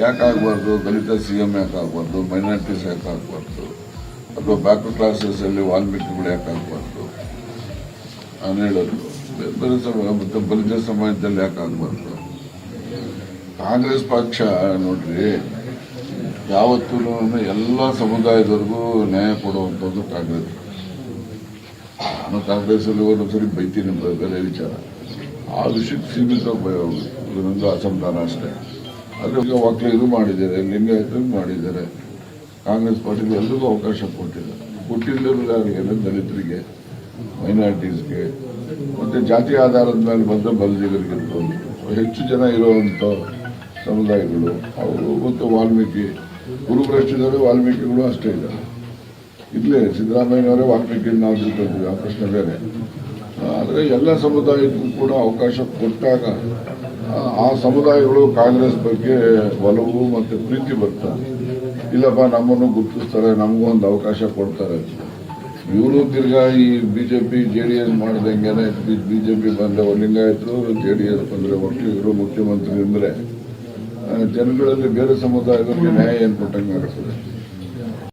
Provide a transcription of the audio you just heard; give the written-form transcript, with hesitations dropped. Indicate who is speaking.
Speaker 1: ಯಾಕೆ ಆಗಬಾರ್ದು? ದಲಿತ CM ಯಾಕೆ ಆಗಬಾರ್ದು? ಮೈನಾರಿಟೀಸ್ ಯಾಕೆ ಆಗಬಾರ್ದು? ಅಥವಾ ಬ್ಯಾಕ್ವರ್ಡ್ ಕ್ಲಾಸಸ್ಸಲ್ಲಿ ವಾಲ್ಮೀಕಿಗಳು ಯಾಕೆ ಆಗಬಾರ್ದು? ನಾನು ಹೇಳೋದು ಬೇರೆ ಮತ್ತು ಬಲಿತ ಸಮಾಜದಲ್ಲಿ ಯಾಕೆ ಆಗಬಾರ್ದು? ಕಾಂಗ್ರೆಸ್ ಪಕ್ಷ ನೋಡ್ರಿ, ಯಾವತ್ತೂ ಎಲ್ಲ ಸಮುದಾಯದವ್ರಿಗೂ ನ್ಯಾಯ ಕೊಡುವಂಥದ್ದು ಕಾಂಗ್ರೆಸ್. ನಾನು ಕಾಂಗ್ರೆಸ್ಸಲ್ಲಿ ಒಂದೊಂದ್ಸರಿ ಬೈತೀನಿ, ಬೇರೆ ವಿಚಾರ. ಆ ವಿಷಯಕ್ಕೆ ಸೀಮಿತವಾಗಿ ಇದೊಂದು ಅಸಮಾಧಾನ ಅಷ್ಟೇ. ಆದರೆ ಈಗ ಒಕ್ಕಲಿಗರು ಮಾಡಿದ್ದಾರೆ, ಲಿಂಗಾಯತರು ಮಾಡಿದ್ದಾರೆ, ಕಾಂಗ್ರೆಸ್ ಪಾರ್ಟಿಗೆ ಎಲ್ರಿಗೂ ಅವಕಾಶ ಕೊಟ್ಟಿಲ್ಲರೂ ಯಾರಿಗೆ? ದಲಿತರಿಗೆ, ಮೈನಾರಿಟೀಸ್ಗೆ, ಮತ್ತು ಜಾತಿ ಆಧಾರದ ಮೇಲೆ ಬಂದ ಬಲಜಿಗರಿಗಿರ್ಬೋದು. ಹೆಚ್ಚು ಜನ ಇರುವಂಥ ಸಮುದಾಯಗಳು ಅವರು, ಮತ್ತು ವಾಲ್ಮೀಕಿ ಗುರುಭ್ರಷ್ಟಿದ್ದಾರೆ, ವಾಲ್ಮೀಕಿಗಳು ಅಷ್ಟೇ ಇದ್ದಾರೆ. ಇಲ್ಲೇ ಸಿದ್ದರಾಮಯ್ಯನವರೇ ವಾಲ್ಮೀಕಿ ನಾವು ತಿಳ್ಕೊಳ್ತೀವಿ, ಆ ಪ್ರಶ್ನೆ ಬೇರೆ. ಆದರೆ ಎಲ್ಲ ಸಮುದಾಯಕ್ಕೂ ಕೂಡ ಅವಕಾಶ ಕೊಟ್ಟಾಗ ಆ ಸಮುದಾಯಗಳು ಕಾಂಗ್ರೆಸ್ ಬಗ್ಗೆ ಒಲವು ಮತ್ತು ಪ್ರೀತಿ ಬರ್ತಾರೆ. ಇಲ್ಲಪ್ಪ ನಮ್ಮನ್ನು ಗುರುತಿಸ್ತಾರೆ, ನಮಗೂ ಒಂದು ಅವಕಾಶ ಕೊಡ್ತಾರೆ. ಇವರು ತಿರ್ಗಾ ಈ BJP JDS ಮಾಡ್ದಂಗೆನೆ BJP ಬಂದ ಲಿಂಗಾಯತರು, JDS ಬಂದರೆ ಒಕ್ಕಲಿಗರು ಮುಖ್ಯಮಂತ್ರಿ ಅಂದರೆ ಜನಗಳಲ್ಲಿ ಬೇರೆ ಸಮುದಾಯದವರಿಗೆ ನ್ಯಾಯ ಏನು ಕೊಟ್ಟಂಗೆ ಆಗ್ತದೆ?